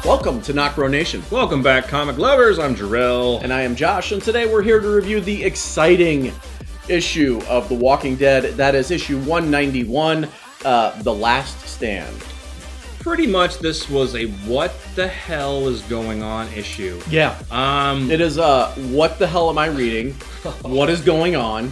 Welcome to NocBro Nation. Welcome back, comic lovers. I'm Jarrell. And I am Josh, and today we're here to review the exciting issue of The Walking Dead. That is issue 191, The Last Stand. Pretty much this was a what the hell is going on issue. Yeah. It is what the hell am I reading? What is going on?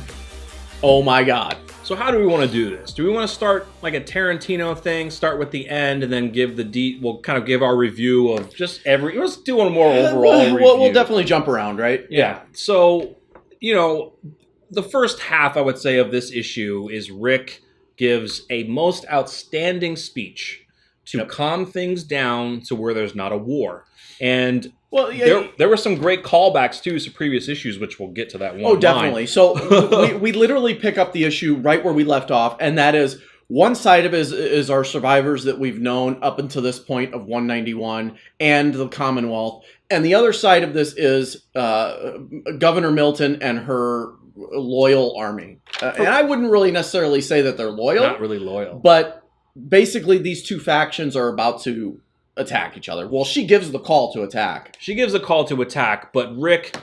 Oh my god. So how do we want to do this? Do we want to start like a Tarantino thing, start with the end, and then give we'll kind of give our review of just let's do a more overall review. We'll definitely jump around, right? Yeah. So, the first half, I would say, of this issue is Rick gives a most outstanding speech to calm things down to where there's not a war. And there were some great callbacks to some previous issues, which we'll get to that one. Oh, definitely. So we literally pick up the issue right where we left off, and that is one side of it is our survivors that we've known up until this point of 191 and the Commonwealth, and the other side of this is Governor Milton and her loyal army. And I wouldn't really necessarily say that they're loyal. Not really loyal. But basically these two factions are about to attack each other. Well, she gives the call to attack. She gives a call to attack, but Rick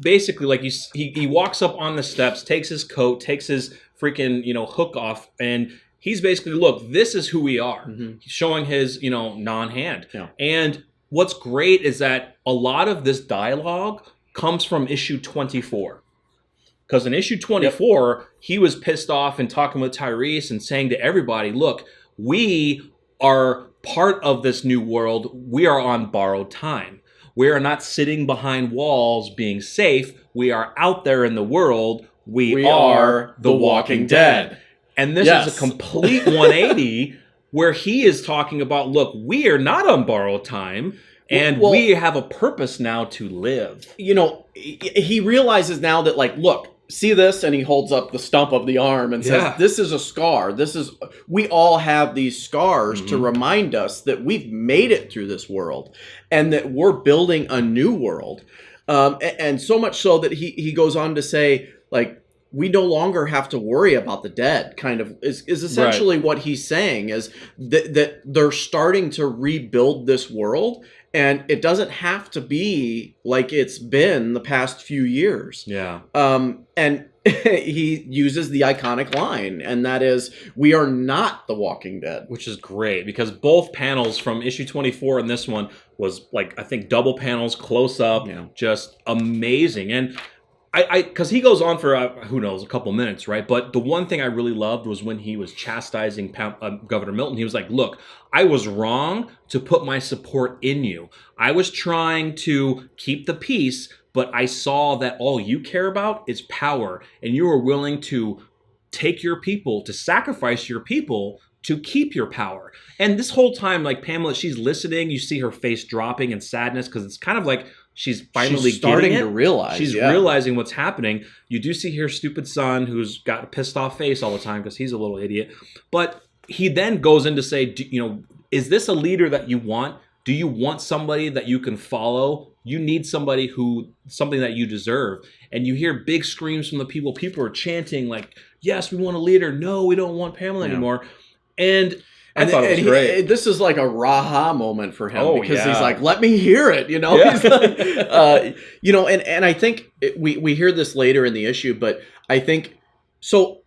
basically, like, he walks up on the steps, takes his coat, takes his freaking, hook off, and he's basically, look, this is who we are. Mm-hmm. He's showing his, non-hand. Yeah. And what's great is that a lot of this dialogue comes from issue 24. Because in issue 24, he was pissed off and talking with Tyrese and saying to everybody, look, we are part of this new world. We are on borrowed time. We are not sitting behind walls being safe. We are out there in the world. We are the Walking Dead. And this is a complete 180 where he is talking about, look, we are not on borrowed time. And we have a purpose now to live. He realizes now that, like, look, see this? And he holds up the stump of the arm and says, this is a scar. We all have these scars to remind us that we've made it through this world and that we're building a new world. And so much so that he goes on to say, like, we no longer have to worry about the dead, kind of, is essentially what he's saying, is that they're starting to rebuild this world. And it doesn't have to be like it's been the past few years. Yeah. And he uses the iconic line, and that is, we are not the Walking Dead. Which is great, because both panels from issue 24 and this one was, like, I think double panels, close up, just amazing. And because he goes on for, who knows, a couple minutes, right? But the one thing I really loved was when he was chastising Governor Milton. He was like, look, I was wrong to put my support in you. I was trying to keep the peace, but I saw that all you care about is power. And you are willing to take your people, to sacrifice your people to keep your power. And this whole time, like, Pamela, she's listening. You see her face dropping in sadness because it's kind of like she's finally starting to realize. She's realizing what's happening. You do see her stupid son, who's got a pissed off face all the time because he's a little idiot. But he then goes in to say, is this a leader that you want? Do you want somebody that you can follow? You need somebody something that you deserve. And you hear big screams from the people. People are chanting like, yes, we want a leader. No, we don't want Pamela anymore. And I thought it was great. This is like a raha moment for him because he's like, let me hear it, He's like, and I think we hear this later in the issue, but I think, so,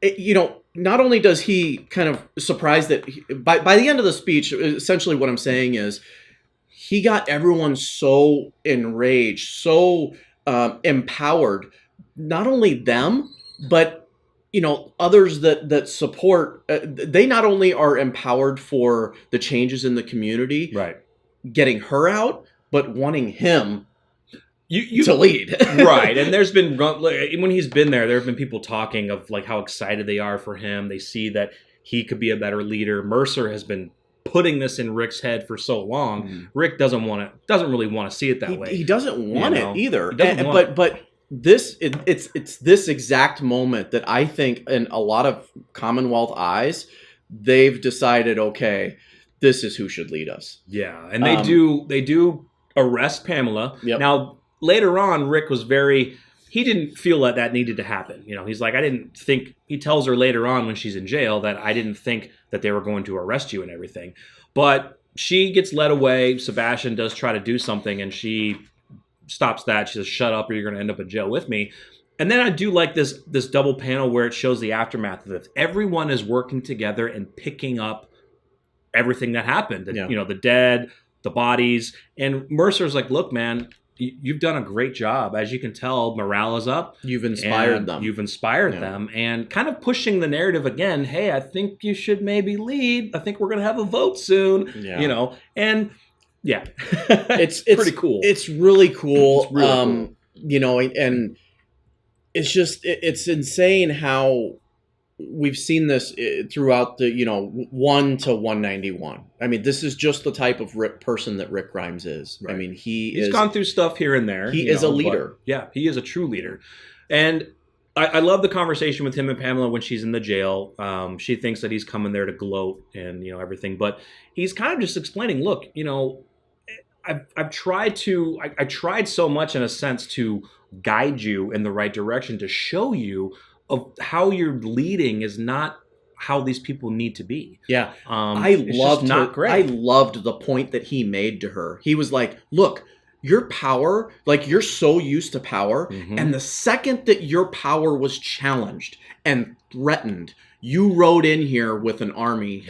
not only does he kind of surprise that, by the end of the speech, essentially what I'm saying is, he got everyone so enraged, so empowered, not only them, but others that support, they not only are empowered for the changes in the community, right, getting her out, but wanting him to lead. Right. And there's been, when he's been there have been people talking of, like, how excited they are for him. They see that he could be a better leader. Mercer has been putting this in Rick's head for so long. Mm-hmm. Rick doesn't really want to see it that way. He doesn't want it either. But it's this exact moment that I think, in a lot of Commonwealth eyes, they've decided, okay, this is who should lead us. Yeah, and they do arrest Pamela. Yep. Now, later on, Rick was he didn't feel that needed to happen. He's like, he tells her later on when she's in jail that I didn't think that they were going to arrest you and everything. But she gets led away. Sebastian does try to do something, and she stops that. She says, "Shut up, or you're going to end up in jail with me." And then I do like this double panel where it shows the aftermath of this. Everyone is working together and picking up everything that happened. You know, the dead, the bodies. And Mercer's like, "Look, man, you've done a great job. As you can tell, morale is up. You've inspired them. You've inspired them." And kind of pushing the narrative again. Hey, I think you should maybe lead. I think we're going to have a vote soon. You know, and it's pretty cool. It's really cool. It's really cool. You know, and it's just, it's insane how we've seen this throughout the, 1 to 191. I mean, this is just the type of person that Rick Grimes is. Right. I mean, he's gone through stuff here and there. He is a leader. He is a true leader. And I love the conversation with him and Pamela when she's in the jail. She thinks that he's coming there to gloat and, everything. But he's kind of just explaining, look, I've tried to, I tried so much in a sense to guide you in the right direction, to show you of how you're leading is not how these people need to be. Yeah. I loved the point that he made to her. He was like, look, your power, like you're so used to power. And the second that your power was challenged and threatened, you rode in here with an army.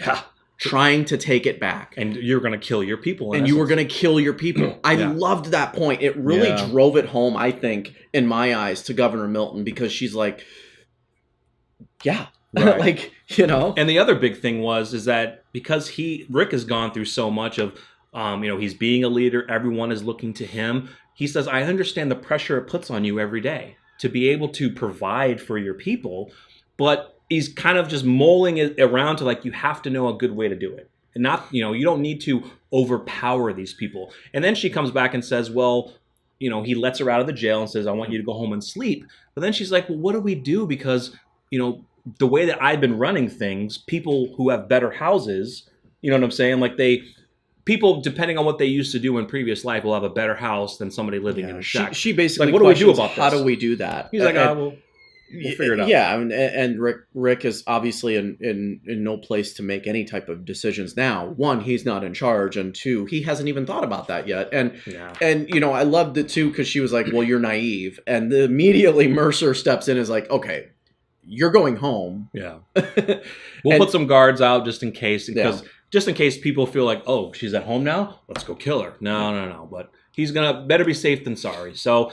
Trying to take it back. And you're going to kill your people. And you were going to kill your people. I loved that point. It really drove it home, I think, in my eyes, to Governor Milton, because she's like, like, And the other big thing is that because Rick has gone through so much of, he's being a leader, everyone is looking to him. He says, I understand the pressure it puts on you every day to be able to provide for your people, but he's kind of just mulling it around to like, you have to know a good way to do it. And not, you don't need to overpower these people. And then she comes back and says, well, he lets her out of the jail and says, I want you to go home and sleep. But then she's like, well, what do we do? Because, the way that I've been running things, people who have better houses, you know what I'm saying? Like people, depending on what they used to do in previous life, will have a better house than somebody living in a shack. She basically, like, what do we do about this? How do we do that? He's like, we'll figure it out. Yeah, and Rick is obviously in no place to make any type of decisions now. One, he's not in charge, and two, he hasn't even thought about that yet. And I loved it too because she was like, "Well, you're naive," and immediately Mercer steps in and is like, "Okay, you're going home." Yeah, we'll put some guards out just in case, because just in case people feel like, "Oh, she's at home now, let's go kill her." No. But he's better be safe than sorry. So,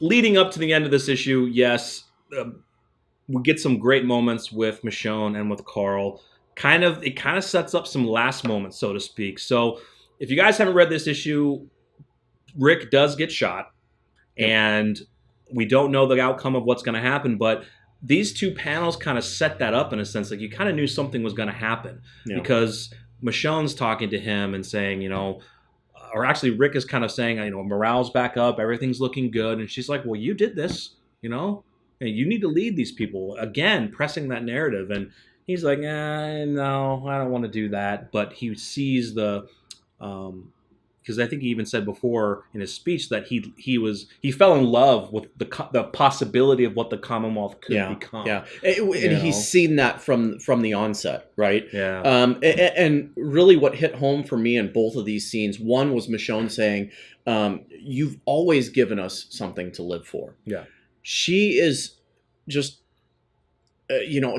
leading up to the end of this issue, yes. We get some great moments with Michonne and with Carl. It kind of sets up some last moments, so to speak. So if you guys haven't read this issue, Rick does get shot, and we don't know the outcome of what's going to happen, but these two panels kind of set that up in a sense. Like you kind of knew something was going to happen because Michonne's talking to him and saying, or actually Rick is kind of saying, morale's back up, everything's looking good. And she's like, well, you did this, you need to lead these people, again, pressing that narrative. And he's like, no, I don't want to do that. But he sees because I think he even said before in his speech that he fell in love with the possibility of what the Commonwealth could become. Yeah, and he's seen that from the onset, right? Yeah. And really what hit home for me in both of these scenes, one was Michonne saying, you've always given us something to live for. Yeah. She is just,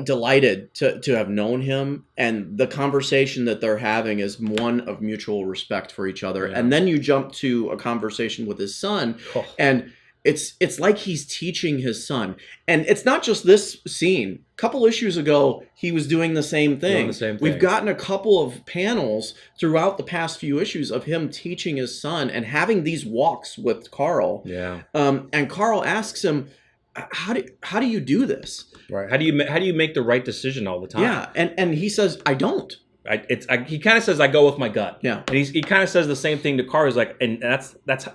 delighted to have known him, and the conversation that they're having is one of mutual respect for each other. Yeah. And then you jump to a conversation with his son, and it's like he's teaching his son. And it's not just this scene. A couple issues ago, he was doing the same thing. We've gotten a couple of panels throughout the past few issues of him teaching his son and having these walks with Carl. Yeah. And Carl asks him, how do you do this? Right. How do you make the right decision all the time? Yeah. And he says, I don't. He kind of says, I go with my gut. Yeah. And he kind of says the same thing to Carl. He's like, and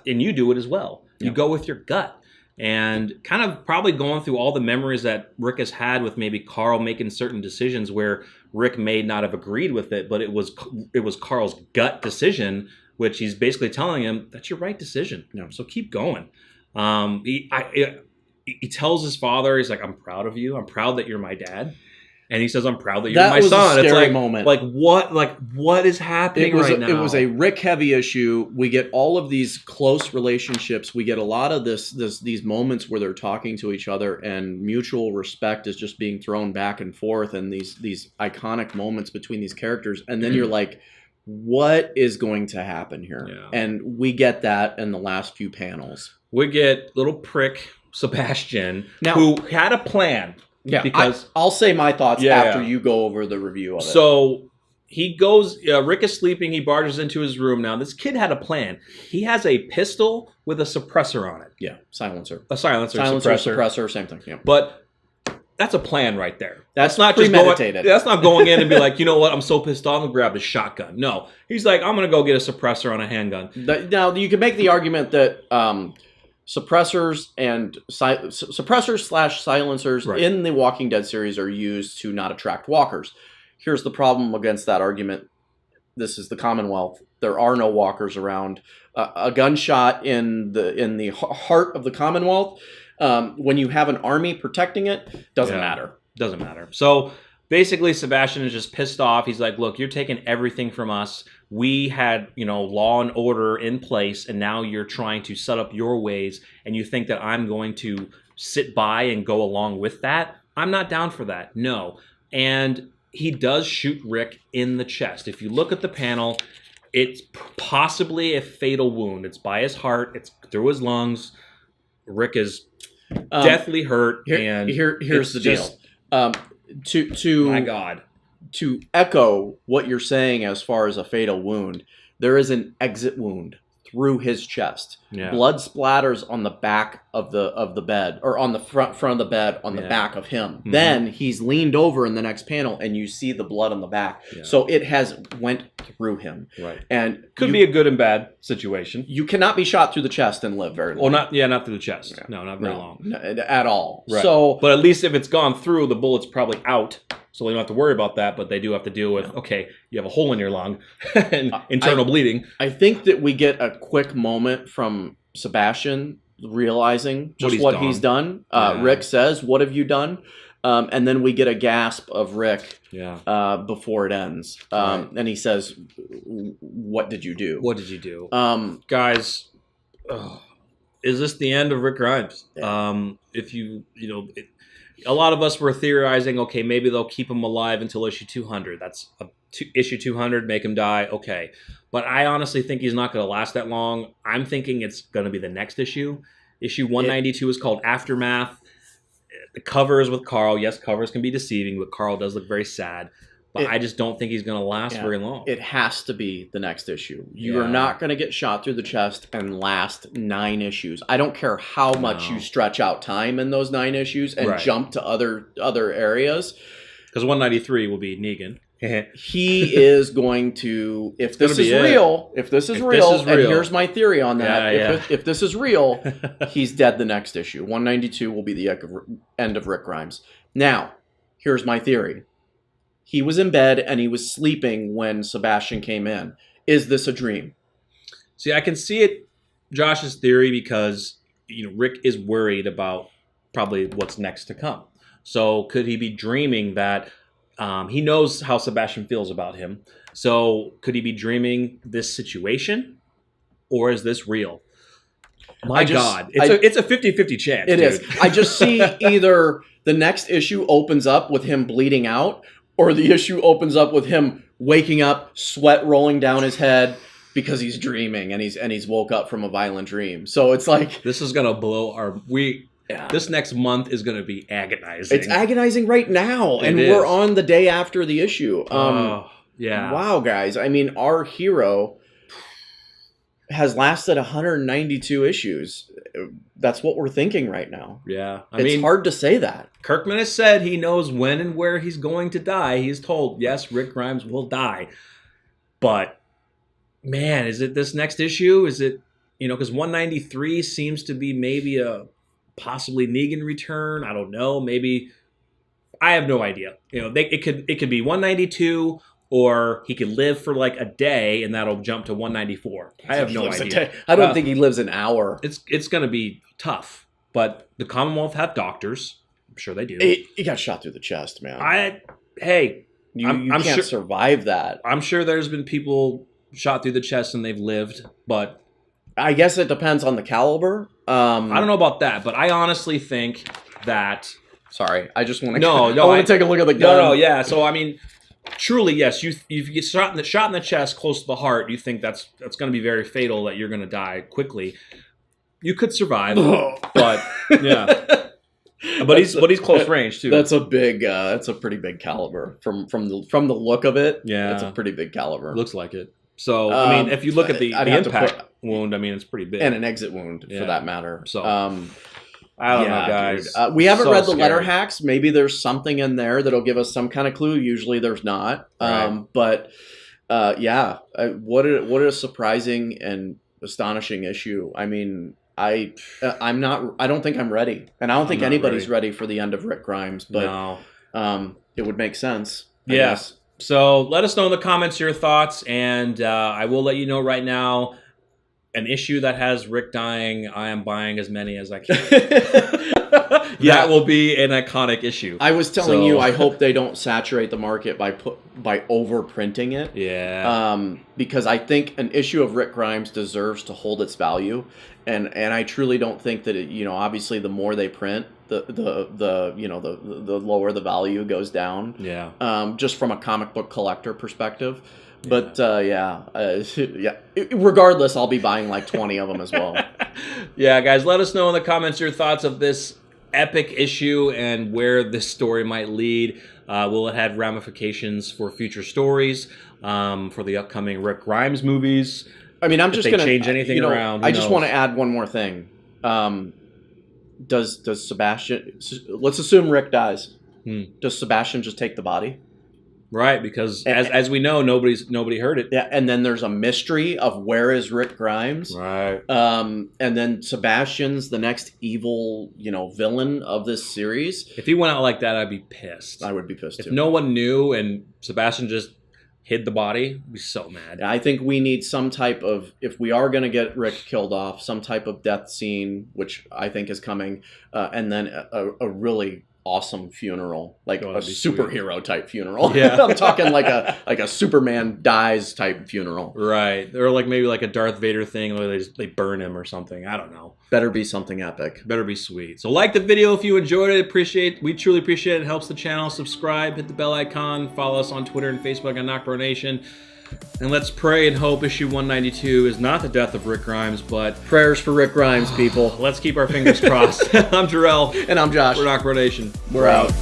you do it as well. You go with your gut. And kind of probably going through all the memories that Rick has had with maybe Carl making certain decisions where Rick may not have agreed with it, but it was Carl's gut decision, which he's basically telling him, that's your right decision. Yeah. So keep going. He tells his father, he's like, I'm proud of you. I'm proud that you're my dad. And he says, "I'm proud that you're that my was son." a scary it's moment. What is happening right now? It was a Rick heavy issue. We get all of these close relationships. We get a lot of these moments where they're talking to each other, and mutual respect is just being thrown back and forth, and these iconic moments between these characters. And then you're like, what is going to happen here? Yeah. And we get that in the last few panels. We get little prick Sebastian, Now, who had a plan. Yeah, because I'll say my thoughts after you go over the review of it. So he goes, Rick is sleeping, he barges into his room. Now, this kid had a plan. He has a pistol with a suppressor on it. Yeah, silencer. A silencer, suppressor, same thing. Yeah. But that's a plan right there. That's not premeditated. Just that's not going in and be like, you know what, I'm so pissed off, I'm going to grab the shotgun. No. He's like, I'm going to go get a suppressor on a handgun. Now, you can make the argument that suppressors and suppressors/silencers in the Walking Dead series are used to not attract walkers. Here's the problem against that argument. This is the Commonwealth. There are no walkers around. A gunshot in the heart of the Commonwealth, when you have an army protecting it, doesn't matter. Doesn't matter. So basically, Sebastian is just pissed off. He's like, look, you're taking everything from us. We had, law and order in place, and now you're trying to set up your ways, and you think that I'm going to sit by and go along with that? I'm not down for that. No. And he does shoot Rick in the chest. If you look at the panel, it's possibly a fatal wound. It's by his heart. It's through his lungs. Rick is deathly hurt. Here's the deal. My God. To echo what you're saying as far as a fatal wound, there is an exit wound through his chest. Yeah. Blood splatters on the back of the bed, or on the front of the bed, on the back of him. Mm-hmm. Then he's leaned over in the next panel, and you see the blood on the back. Yeah. So it has went through him. Right. And could be a good and bad situation. You cannot be shot through the chest and live very long. Well, not through the chest. Yeah. No, not very long. At all. Right. So, but at least if it's gone through, the bullet's probably out. So they don't have to worry about that, but they do have to deal with, okay, you have a hole in your lung and internal bleeding. I think that we get a quick moment from Sebastian realizing just what he's done. Rick says, "What have you done?" And then we get a gasp of Rick before it ends. And he says, "What did you do? What did you do?" Guys, is this the end of Rick Grimes? If a lot of us were theorizing, okay, maybe they'll keep him alive until issue 200. That's issue 200, make him die, okay. But I honestly think he's not going to last that long. I'm thinking it's going to be the next issue. Issue 192 is called Aftermath. The cover is with Carl. Yes, covers can be deceiving, but Carl does look very sad. But I just don't think he's going to last very long. It has to be the next issue. You are not going to get shot through the chest and last 9 issues. I don't care how much you stretch out time in those 9 issues and jump to other areas. Because 193 will be Negan. He is going to, if this is real, and here's my theory on that, if this is real, he's dead the next issue. 192 will be the end of Rick Grimes. Now, here's my theory. He was in bed and he was sleeping when Sebastian came in. Is this a dream? See, I can see it, Josh's theory, because Rick is worried about probably what's next to come. So could he be dreaming that he knows how Sebastian feels about him? So could he be dreaming this situation, or is this real? My God, it's a 50-50 chance. It is. I just see either the next issue opens up with him bleeding out, or the issue opens up with him waking up, sweat rolling down his head because he's dreaming and he's woke up from a violent dream. So it's like, this is gonna blow our this next month is gonna be agonizing. It's agonizing right now, and we're on the day after the issue. Wow, guys. I mean, our hero has lasted 192 issues. That's what we're thinking right now. Yeah. It's hard to say that. Kirkman has said he knows when and where he's going to die. He's told, yes, Rick Grimes will die. But, man, is it this next issue? Is it, because 193 seems to be maybe a possibly Negan return. I don't know. Maybe. I have no idea. It could be 192, or he could live for like a day, and that'll jump to 194. I have no idea. I don't think he lives an hour. It's going to be tough. But the Commonwealth have doctors. I'm sure they do. He got shot through the chest, man. hey, you can't survive that. I'm sure there's been people shot through the chest and they've lived, but I guess it depends on the caliber. I don't know about that, but I honestly think that. Sorry, I just want to. No, I want to take a look at the gun. No, yeah. So I mean, truly, yes. If you get shot in the chest close to the heart, you think that's going to be very fatal, that you're going to die quickly. You could survive, but yeah. But he's close range too. That's a pretty big caliber from the look of it. Yeah, it's a pretty big caliber. Looks like it. So I mean, if you look at the impact wound, I mean, it's pretty big, and an exit wound for that matter. So I don't know, guys. We haven't read the letter hacks. Maybe there's something in there that'll give us some kind of clue. Usually there's not. Right. But what a surprising and astonishing issue. I mean, I don't think I'm ready, and I don't think anybody's ready for the end of Rick Grimes. But it would make sense. I guess. So let us know in the comments your thoughts, and I will let you know right now. An issue that has Rick dying, I am buying as many as I can. That will be an iconic issue. I was telling you, I hope they don't saturate the market by overprinting it. Yeah. Because I think an issue of Rick Grimes deserves to hold its value, and I truly don't think that it, obviously the more they print, the lower the value goes down. Yeah. Just from a comic book collector perspective. But regardless, I'll be buying like 20 of them as well. Yeah, guys, let us know in the comments your thoughts of this epic issue and where this story might lead. Will it have ramifications for future stories, for the upcoming Rick Grimes movies? I mean, I'm just going to change anything around. I just want to add one more thing. Does Sebastian? Let's assume Rick dies. Does Sebastian just take the body? Right, because as we know, nobody heard it. Yeah, and then there's a mystery of where is Rick Grimes. Right. And then Sebastian's the next evil, villain of this series. If he went out like that, I'd be pissed. I would be pissed too. If no one knew and Sebastian just hid the body, I'd be so mad. I think we need some type of, if we are going to get Rick killed off, some type of death scene, which I think is coming, and then a really awesome funeral, like a superhero type funeral. Yeah. I'm talking like a Superman dies type funeral. Right. Or like maybe like a Darth Vader thing where they burn him or something. I don't know. Better be something epic. Better be sweet. So like the video if you enjoyed it. We truly appreciate it. It helps the channel. Subscribe, hit the bell icon, follow us on Twitter and Facebook on NocBro Nation. And let's pray and hope issue 192 is not the death of Rick Grimes, but prayers for Rick Grimes, people. Let's keep our fingers crossed. I'm Jarrell. And I'm Josh. We're NocBro Nation. We're out.